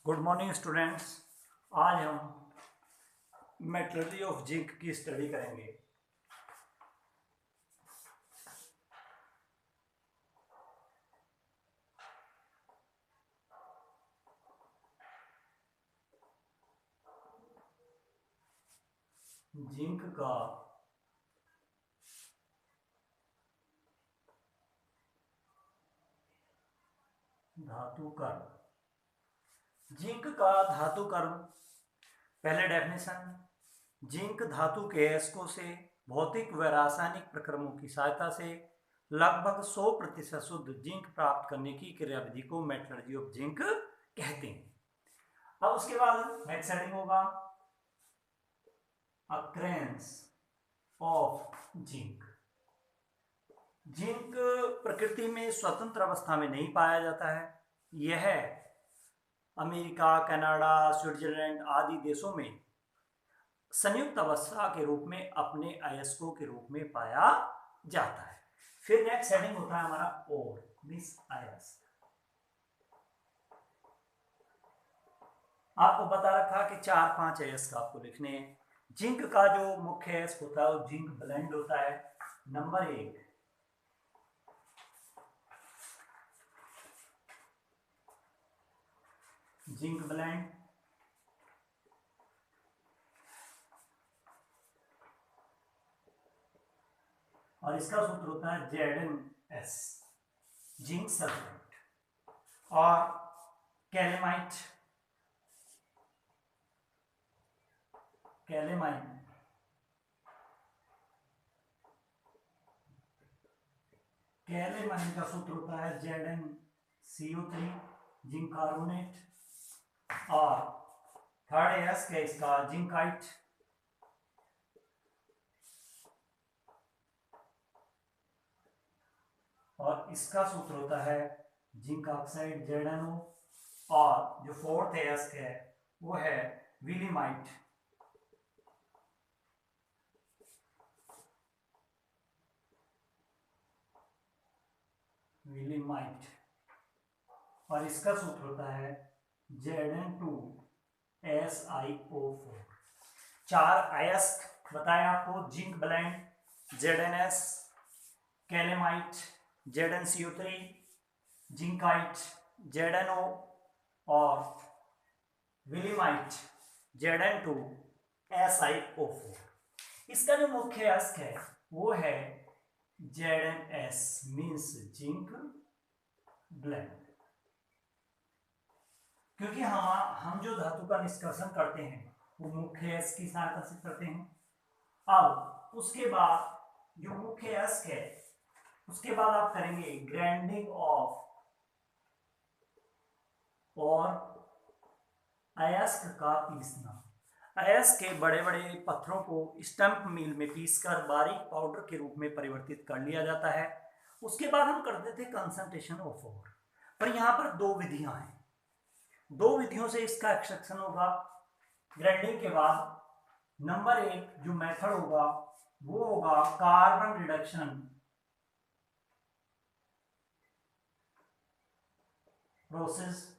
Good morning students. आज हम metallurgy of zinc की स्टडी करेंगे। जिंक का धातु कर्म। जिंक का धातु कर्म, पहले डेफिनेशन, जिंक धातु के अयस्कों से भौतिक व रासायनिक प्रक्रमों की सहायता से लगभग 100% शुद्ध जिंक प्राप्त करने की क्रियाविधि को मेटलर्जी ऑफ जिंक कहते हैं। अब उसके बाद नेक्स्ट हेडिंग होगा अक्रेंस ऑफ जिंक। जिंक प्रकृति में स्वतंत्र अवस्था में नहीं पाया जाता है। यह अमेरिका, कनाडा, स्विट्जरलैंड आदि देशों में संयुक्त अवस्था के रूप में अपने अयस्कों के रूप में पाया जाता है। फिर नेक्स्ट हेडिंग होता है हमारा और मिस अयस्क। आपको बता रखा कि 4-5 अयस्क आपको लिखने हैं। जिंक का जो मुख्य अयस्क होता है वो जिंक ब्लेंड होता है। नंबर 1 जिंक ब्लेंड, और इसका सूत्र होता है ZnS, जिंक सल्फेट। और कैलेमाइट, कैलेमाइन का सूत्र होता है ZnCO3, जिंक कार्बोनेट। और थर्ड एस है इसका जिंकाइट, और इसका सूत्र होता है जिंक ऑक्साइड ZnO। और जो फोर्थ एस है वो है विलिमाइट, और इसका सूत्र होता है Zn2SiO4। 4 अयस्क बताए आपको, zinc blende, ZnS, कैलेमाइट, ZnCO3, zincite, ZnO, और विलिमाइट, Zn2SiO4। इसका जो मुख्य अयस्क है वो है ZnS, मीन्स जिंक ब्लेंड। क्योंकि हम जो धातु का निष्कर्षण करते हैं वो मुख्य अयस्क की सहायता से करते हैं। अब उसके बाद जो मुख्य अयस्क है उसके बाद आप करेंगे ग्राइंडिंग ऑफ और अयस्क का पीसना। अयस्क के बड़े बड़े पत्थरों को स्टम्प मिल में पीसकर बारीक पाउडर के रूप में परिवर्तित कर लिया जाता है। उसके बाद हम करते थे कंसंट्रेशन ऑफ ओर। पर यहाँ पर 2 विधियां हैं, 2 विधियों से इसका एक्सट्रैक्शन होगा ग्राइंडिंग के बाद। नंबर 1 जो मेथड होगा वो होगा कार्बन रिडक्शन प्रोसेस,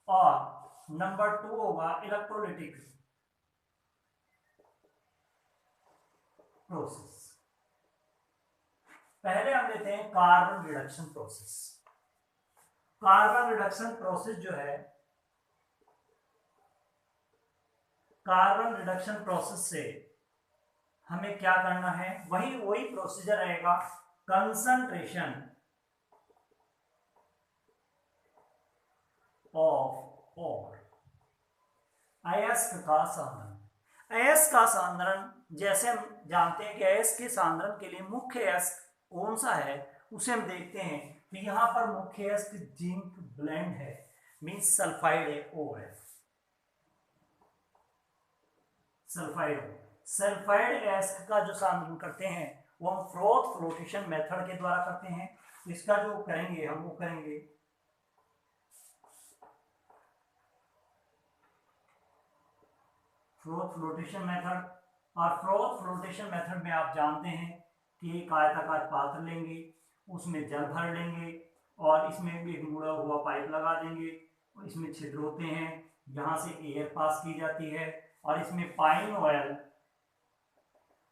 और नंबर 2 होगा इलेक्ट्रोलिटिक प्रोसेस। पहले हम लेते हैं carbon reduction process. Carbon reduction process जो है, कार्बन रिडक्शन प्रोसेस से हमें क्या करना है, वही प्रोसीजर रहेगा। कंसंट्रेशन ऑफ और अयस्क का सांद्रण। अयस्क का सांद्रण, जैसे हम जानते हैं कि अयस्क के सांद्रण के लिए मुख्य अयस्क कौन सा है उसे हम देखते हैं। तो यहां पर मुख्य अयस्क जिंक ब्लेंड है, मींस सल्फाइड है, ओ है सल्फाइड अयस्क का जो सांद्रण करते हैं वो हम फ्रोथ फ्लोटेशन मेथड के द्वारा करते हैं। तो इसका जो करेंगे हम वो करेंगे फ्रोथ फ्लोटेशन मेथड। और फ्रोथ फ्लोटेशन मेथड में आप जानते हैं कि एक आयताकार पात्र लेंगे, उसमें जल भर लेंगे और इसमें भी एक मुड़ा हुआ पाइप लगा देंगे। इसमें छिद्र होते हैं, यहाँ से एयर पास की जाती है और इसमें पाइन ऑयल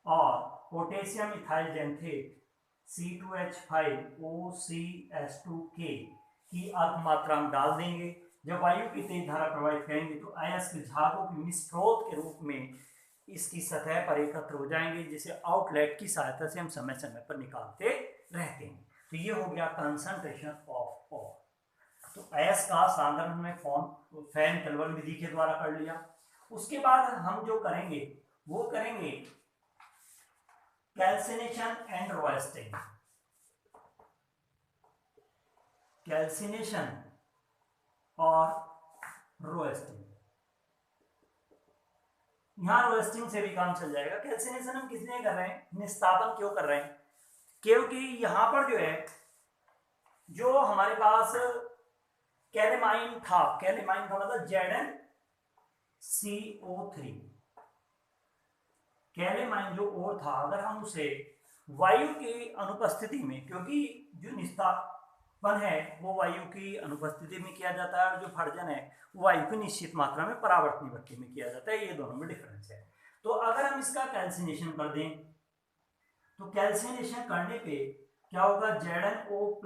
और पोटेशियम इथाइल जेंथेट C2H5OCS2K की अल्प मात्रा हम डाल देंगे। जब वायु की तेज धारा प्रवाहित करेंगे तो अयस्क झागों की मिश्रोत के रूप में इसकी सतह पर एकत्र हो जाएंगे, जिसे आउटलेट की सहायता से हम समय समय पर निकालते रहते हैं। तो ये हो गया कंसंट्रेशन ऑफ ऑयल। तो अयस्क का सांद्रण में फैन टलवन विधि के द्वारा कर लिया। उसके बाद हम जो करेंगे वो करेंगे कैल्सिनेशन एंड रोस्टिंग। कैल्सिनेशन और रोस्टिंग, यहां रोस्टिंग से भी काम चल जाएगा। कैल्सिनेशन हम किस लिए कर रहे हैं, निस्तापन क्यों कर रहे हैं, क्योंकि यहां पर जो है जो हमारे पास कैलेमाइन था, कैलेमाइन का मतलब ZnCO3, कैलेमाइन जो और था, अगर हम उसे वायु की अनुपस्थिति में, क्योंकि जो निस्तापन है वो वायु की अनुपस्थिति में किया जाता है और जो भर्जन है वो वायु की निश्चित मात्रा में परावर्तनीय भट्टी में किया जाता है, ये दोनों में डिफरेंस है। तो अगर हम इसका कैल्सिनेशन कर दें तो कैल्सिनेशन करने पे क्या होगा, ZnO+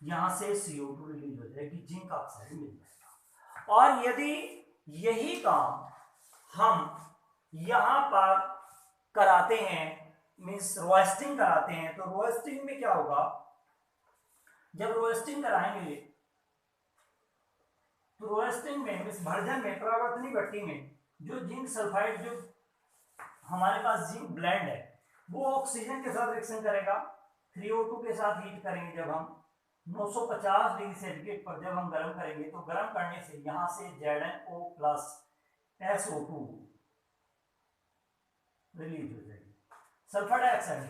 यहां से CO2 रिलीज हो जाएगी, जिंक ऑक्साइड मिल जाएगा। और यदि यही काम हम यहां पर कराते हैं, मीन्स रोस्टिंग कराते हैं, तो रोस्टिंग में क्या होगा, जब रोस्टिंग कराएंगे तो रोस्टिंग में मीन्स भर्जन में परावर्तनीय भट्टी में जो जिंक सल्फाइड, जो हमारे पास जिंक ब्लेंड है, वो ऑक्सीजन के साथ रिएक्शन करेगा। 3O2 के साथ हीट करेंगे, जब हम 950 डिग्री सेंटीग्रेड पर जब हम गर्म करेंगे तो गर्म करने से यहां से ZnO+SO2 रिलीज हो जाएगी, सल्फर डाइऑक्साइड।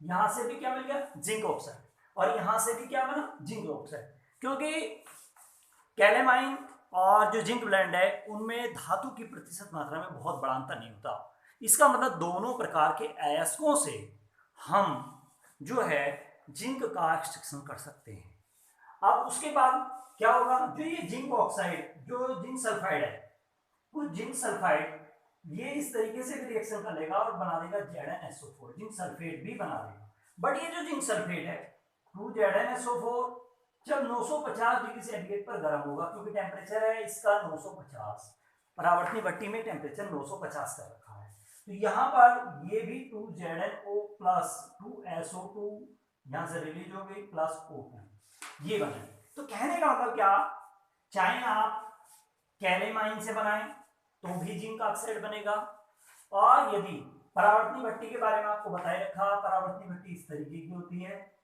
यहां से भी क्या मिल गया, जिंक ऑक्साइड, और यहां से भी क्या बना, जिंक ऑक्साइड। क्योंकि कैलेमाइन और जो जिंक ब्लेंड है उनमें धातु की प्रतिशत मात्रा में बहुत बड़ा अंतर नहीं होता। इसका मतलब दोनों प्रकार के अयस्कों से हम जो है जिंक का एक्सट्रैक्शन कर सकते हैं। अब उसके बाद क्या होगा, जो ये जिंक ऑक्साइड, जो जिंक सल्फाइड है, वो जिंक सल्फाइड ये इस तरीके से भी रिएक्शन कर लेगा और बना देगा ZnSO4, जिंक सल्फेट भी बना देगा। बट ये जो जिंक सल्फेट है 2ZnSO4 जब 950 डिग्री सेंटीग्रेड पर गर्म होगा, क्योंकि टेम्परेचर है इसका 950, परावर्तनीय भट्टी में टेम्परेचर 950 कर रखा है, तो यहाँ पर ये भी 2ZnO+2SO2 यहाँ से रिलीज हो गई प्लस O2, ये बने। तो कहने का मतलब क्या, चाहे आप कैलेमाइन से बनाएं तो भी जिंक ऑक्साइड बनेगा, और यदि परावर्तनीय भट्टी के बारे में आपको बताए रखा, परावर्तनीय भट्टी इस तरीके की होती है,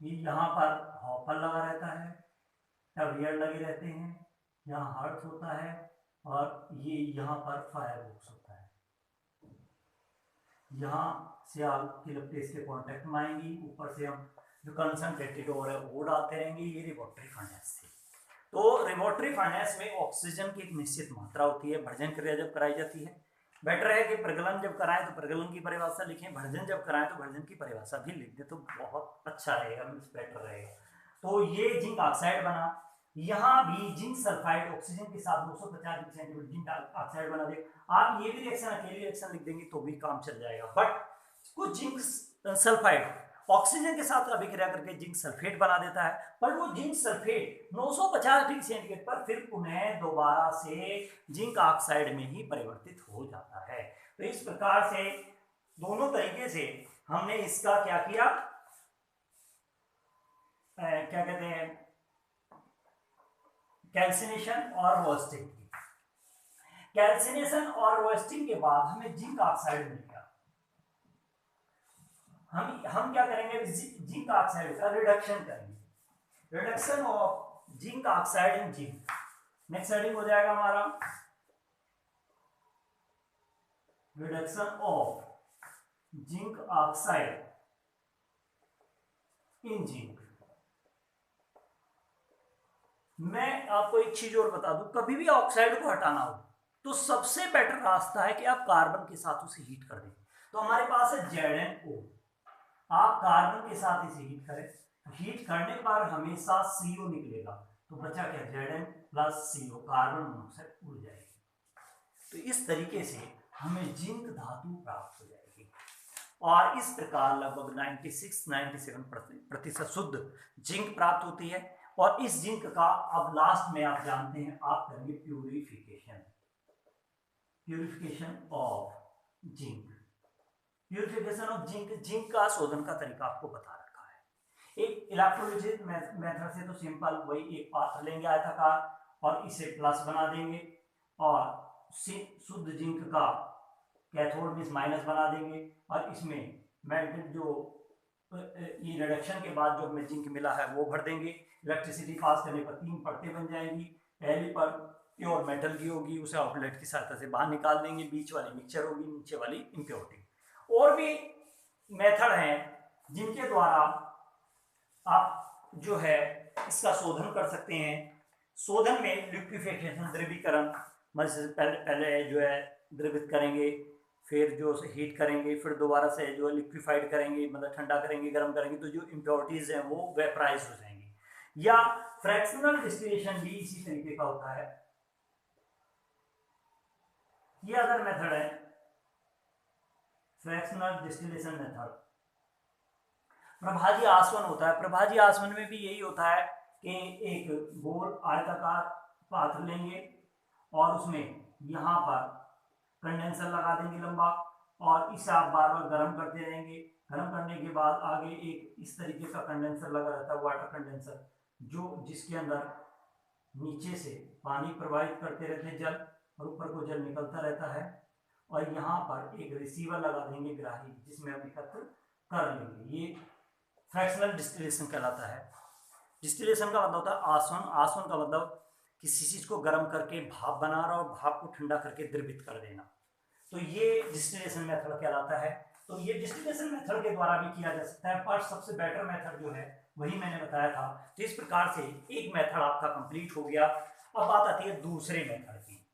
ये यहाँ पर हॉपर लगा रहता है, टवियर लगे रहते हैं, यहाँ हर्थ होता है और ये यहाँ पर फायर बॉक्स होता है। यहाँ से आपकी लपटेस के कॉन्टेक्ट में आएंगी, ऊपर से हम जो कंसंट्रेटेड और है वो डालते रहेंगे, ये रिवॉल्ट्री फर्नेस से। तो रिवॉल्ट्री फर्नेस में ऑक्सीजन की एक निश्चित मात्रा होती है, भर्जन क्रिया जब कराई जाती है। बेटर है कि प्रगलन जब कराएं तो प्रगलन की परिभाषा लिखें, भर्जन जब कराएं तो भर्जन की परिभाषा भी लिख दें, तो बहुत अच्छा रहेगा, मीन्स बेटर रहेगा। तो ये जिंक ऑक्साइड बना, यहाँ भी जिंक सल्फाइड ऑक्सीजन के साथ 250 डिग्री सेंटीग्रेड जिंक ऑक्साइड बना दे। आप ये भी रिएक्शन अकेली रिएक्शन लिख देंगे तो भी काम चल जाएगा, बट कुछ जिंक सल्फाइड ऑक्सीजन के साथ अभिक्रिया करके जिंक सल्फेट बना देता है, पर वो जिंक सल्फेट 950 डिग्री सेंटीग्रेड पर फिर पुनः दोबारा से जिंक ऑक्साइड में ही परिवर्तित हो जाता है। तो इस प्रकार से दोनों तरीके से हमने इसका क्या किया, क्या कहते हैं, कैल्सिनेशन और रोस्टिंग। कैल्सिनेशन और रोस्टिंग के बाद हमें जिंक ऑक्साइड मिल गया। हम क्या करेंगे, जिंक ऑक्साइड का रिडक्शन करेंगे, reduction of zinc oxide in zinc. Next heading हो जाएगा हमारा reduction of zinc oxide in zinc. मैं आपको एक चीज और बता दूं, कभी भी ऑक्साइड को हटाना हो तो सबसे बेटर रास्ता है कि आप कार्बन के साथ उसे हीट कर दें। तो हमारे पास है ZnO, आप कार्बन के साथ इसे हीट करें, हीट करने पर हमेशा CO निकलेगा, तो बचा क्या, Zn plus CO, carbon monoxide उड़ जाएगी। तो इस तरीके से हमें जिंक धातु प्राप्त हो जाएगी और इस प्रकार लगभग 96-97% शुद्ध जिंक प्राप्त होती है। और इस जिंक का अब लास्ट में आप जानते हैं आप करेंगे purification of zinc. Purification of zinc, zinc का शोधन का तरीका आपको बता रखा है। एक इलेक्ट्रोलिसिस मेथड से तो सिंपल, वही एक पात्र लेंगे आयताकार और इसे प्लस बना देंगे और शुद्ध जिंक का कैथोड में माइनस बना देंगे और इसमें मेल्टेड जो ये रिडक्शन के बाद जो हमें जिंक मिला है वो भर देंगे। इलेक्ट्रिसिटी पास करने पर 3 परतें बन जाएंगी। पहली पर प्योर मेटल की होगी, उसे आउटलेट की सहायता से बाहर निकाल देंगे, बीच वाली मिक्सचर होगी, नीचे वाली इम्प्योरिटी। और भी मेथड हैं जिनके द्वारा आप जो है इसका शोधन कर सकते हैं। शोधन में लिक्विफिकेशन, द्रवीकरण, मतलब पहले जो है द्रवित करेंगे, फिर जो हीट करेंगे, फिर दोबारा से जो लिक्विफाइड करेंगे, मतलब ठंडा करेंगे, गर्म करेंगे, तो जो इम्प्योरिटीज हैं वो वेपराइज हो जाएंगी। या फ्रैक्शनल डिस्टिलेशन भी इसी तरीके का होता है। ये अदर मेथड है फ्रैक्शनल डिस्टिलेशन मेथड। प्रभाजी आसवन होता है। प्रभाजी आसवन में भी यही होता है कि एक गोल आयताकार पात्र लेंगे और उसमें यहाँ पर कंडेंसर लगा देंगे लंबा और इसे आप बार बार गर्म करते रहेंगे। गर्म करने के बाद आगे एक इस तरीके का कंडेंसर लगा रहता है, वाटर कंडेंसर, जो जिसके अंदर नीचे से पानी प्रवाहित करते रहते हैं जल और ऊपर को जल निकलता रहता है। और यहाँ पर एक रिसीवर लगा देंगे ग्राही, जिसमें हम एकत्र कर लेंगे। ये फ्रैक्शनल डिस्टिलेशन कहलाता है। डिस्टिलेशन का मतलब होता है आसवन। आसवन का मतलब किसी चीज को गर्म करके भाप बनाना और भाप को ठंडा करके द्रवित कर देना, तो ये डिस्टिलेशन मेथड कहलाता है। तो ये डिस्टिलेशन मेथड के द्वारा भी किया जा सकता है, पर सबसे बेटर मेथड जो है वही मैंने बताया था। तो इस प्रकार से एक मेथड आपका कंप्लीट हो गया। अब बात आती है दूसरे मेथड की,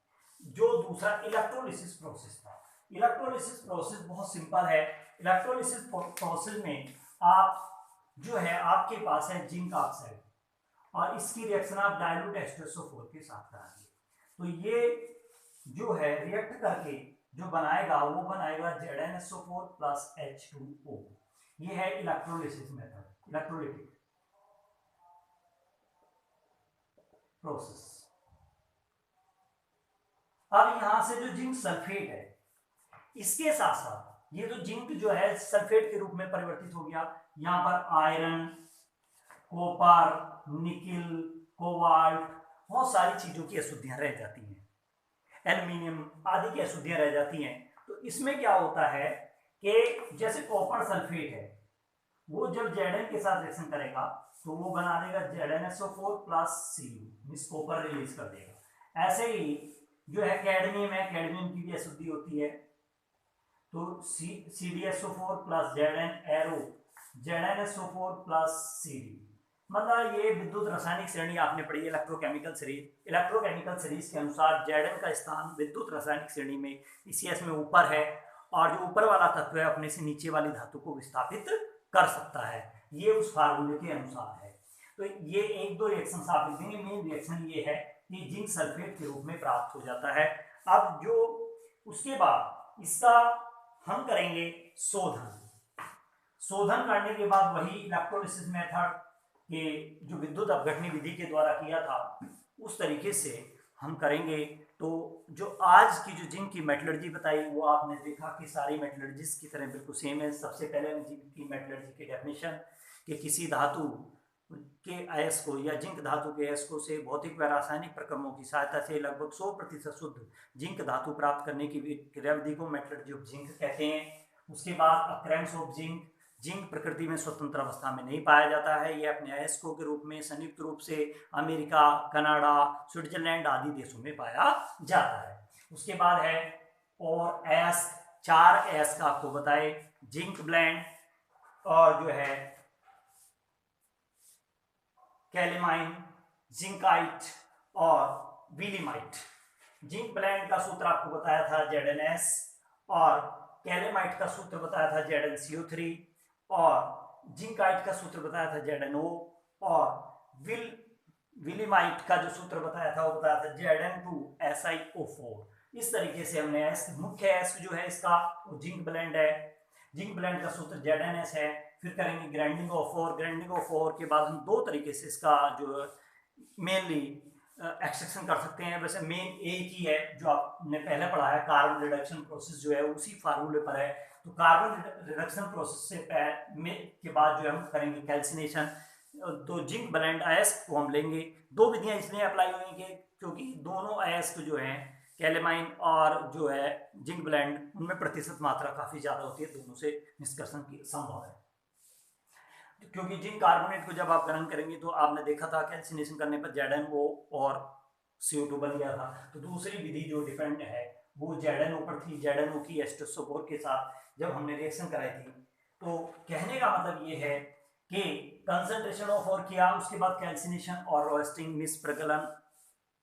जो दूसरा इलेक्ट्रोलिसिस प्रोसेस था। इलेक्ट्रोलिसिस प्रोसेस बहुत सिंपल है। इलेक्ट्रोलिसिस प्रोसेस में आप जो है आपके पास है जिंक ऑक्साइड और इसकी रिएक्शन आप डाइल्यूट H2SO4 के साथ कराएंगे, तो ये जो है रिएक्ट करके जो बनाएगा वो बनाएगा ZnSO4 प्लस H2O। ये है इलेक्ट्रोलिसिस मेथड, इलेक्ट्रोलिटिक प्रोसेस। अब यहां से जो जिंक सल्फेट है, इसके साथ साथ ये जो जिंक जो है सल्फेट के रूप में परिवर्तित हो गया। यहाँ पर आयरन, कॉपर, निकिल, कोबाल्ट, बहुत सारी चीजों की अशुद्धियां रह जाती हैं, एल्युमिनियम आदि की अशुद्धियां रह जाती हैं। तो इसमें क्या होता है कि जैसे कॉपर सल्फेट है, वो जब Zn के साथ रिएक्शन करेगा तो वो बना देगा ZnSO4 plus Cu, miss copper release कर देगा। ऐसे ही जो है कैडमियम है, कैडमियम की भी अशुद्धि होती है, तो CdSO4 plus Zn arrow ZnSO4 plus Cd। मतलब ये विद्युत रासायनिक श्रेणी आपने पढ़ी इलेक्ट्रोकेमिकल सीरीज। इलेक्ट्रोकेमिकल सीरीज के अनुसार Zn का स्थान विद्युत रासायनिक श्रेणी में ECS में ऊपर है और जो ऊपर वाला तत्व है अपने से नीचे वाली धातु को विस्थापित कर सकता है, ये उस फार्मूले के अनुसार है। तो ये एक दो रिएक्शन आप लिख देंगे। मेन रिएक्शन ये है कि जिंक सल्फेट के रूप में प्राप्त हो जाता है। अब जो उसके बाद इसका हम करेंगे शोधन। शोधन करने के बाद वही इलेक्ट्रोलिसिस मेथड के जो विद्युत अपघटनी विधि के द्वारा किया था उस तरीके से हम करेंगे। तो जो आज की जो जिंक की मेटलर्जी बताई वो आपने देखा कि सारी मेटलर्जीज की तरह बिल्कुल सेम है। सबसे पहले जिंक की मेटलर्जी की डेफिनेशन कि किसी धातु के अयस्कों या जिंक धातु के अयस्कों से भौतिक व रासायनिक प्रक्रमों की सहायता से लगभग 100% शुद्ध जिंक धातु प्राप्त करने की क्रियाविधि को मेटलर्जी ऑफ जिंक कहते हैं। उसके बाद अक्रेंस ऑफ जिंक, जिंक प्रकृति में स्वतंत्र अवस्था में नहीं पाया जाता है, यह अपने अयस्कों के रूप में संयुक्त रूप से अमेरिका, कनाडा, स्विट्जरलैंड आदि देशों में पाया जाता है। उसके बाद है और अयस्क, 4 अयस्क आपको बताए, जिंक ब्लेंड और जो है कैलेमाइन, जिंकाइट और विलिमाइट। जिंक ब्लेंड का सूत्र आपको बताया था ZnS और कैलेमाइट का सूत्र बताया था ZnCO3 और जिंकाइट का सूत्र बताया था ZnO, और विलिमाइट का जो सूत्र बताया था वो बताया था Zn2SiO4। इस तरीके से हमने मुख्य एस जो है इसका वो जिंक ब्लेंड है, जिंक ब्लेंड का सूत्र ZnS है। फिर करेंगे grinding of ore, grinding of ore के बाद हम दो तरीके से इसका जो मेनली एक्सट्रैक्शन कर सकते हैं। वैसे मेन एक ही है जो आपने पहले पढ़ा है, कार्बन रिडक्शन प्रोसेस जो है उसी फार्मूले पर है। तो कार्बन रिडक्शन प्रोसेस से के बाद जो हम करेंगे कैल्सिनेशन। तो जिंक ब्लेंड आयस को हम लेंगे। दो विधियां इसलिए अप्लाई होंगी क्योंकि दोनों आयस को जो है कैलेमाइन और जो है जिंक ब्लेंड उनमें प्रतिशत मात्रा काफी ज्यादा होती है, दोनों से निष्कर्षण की संभव है। क्योंकि जिंक कार्बोनेट को जब आप गर्म करेंगे तो आपने देखा था कैल्सिनेशन करने पर ZnO और CO2 बन गया था। तो दूसरी विधि जो डिपेंड है वो ZnO पर थी, ZnO की H2SO4 के साथ जब हमने रिएक्शन कराई थी। तो कहने का मतलब ये है कि कंसंट्रेशन ऑफ और किया, उसके बाद कैल्सिनेशन और रोस्टिंग, निष्प्रगलन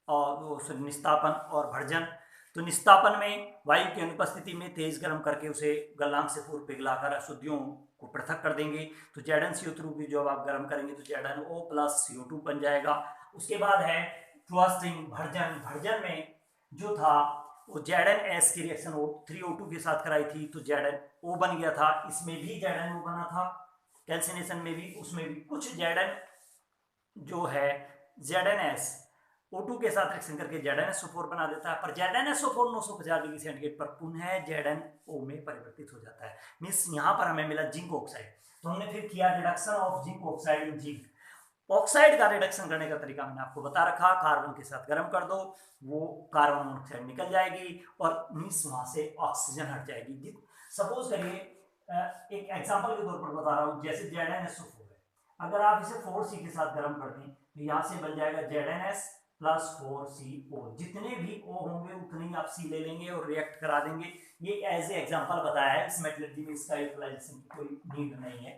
और निस्तापन और भर्जन। तो निस्तापन में वायु की अनुपस्थिति में तेज गर्म करके उसे गलनांक से पूर्व पिघलाकर अशुद्धियों को पृथक कर देंगे। तो ZnCO2 भी जब आप गर्म करेंगे तो ZnO प्लस CO2 बन जाएगा। उसके बाद है रोस्टिंग, भर्जन। भर्जन में जो था वो ZnS की रिएक्शन O3O2 के साथ कराई थी तो ZnO बन गया था। इसमें भी ZnO बना था, कैल्सिनेशन में भी, उसमें भी कुछ Zn जो है ZnS O2 के साथ रिएक्शन करके ZnSO4 बना देता है, पर ZnSO4 950 डिग्री सेंटीग्रेड पर पुनः ZnO में परिवर्तित हो जाता है। मीन्स यहाँ पर हमें मिला जिंक ऑक्साइड। तो हमने फिर किया reduction of zinc oxide in zinc. Oxide का रिडक्शन करने का तरीका मैंने आपको बता रखा, कार्बन के साथ गर्म कर दो, वो कार्बन मोनोऑक्साइड निकल जाएगी और मीन्स वहां से ऑक्सीजन हट जाएगी। सपोज करिए एक एग्जांपल के तौर पर बता रहा हूँ, जैसे ZnSO4 है, अगर आप इसे 4C के साथ गर्म कर दें तो यहाँ से बन जाएगा ZnS प्लस 4CO। जितने भी O होंगे उतने ही आप C ले लेंगे और रिएक्ट करा देंगे। ये एज ए एग्जांपल बताया है, इस मेटलर्जी में इसका यूटिलाइजेशन की कोई नीड नहीं है।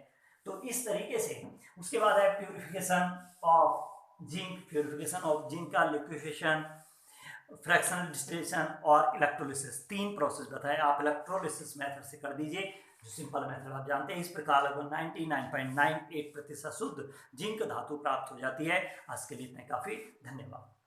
तो इस तरीके से उसके बाद है purification of zinc. Purification of zinc का लिक्विफिकेशन, फ्रैक्शनल डिस्टिलेशन और इलेक्ट्रोलिसिस, तीन प्रोसेस बताए। आप इलेक्ट्रोलिसिस मेथड से कर दीजिए, जो सिंपल मेथड आप जानते हैं। इस प्रकार लगभग 99.98% शुद्ध जिंक धातु प्राप्त हो जाती है। आज के लिए इतने काफी, धन्यवाद।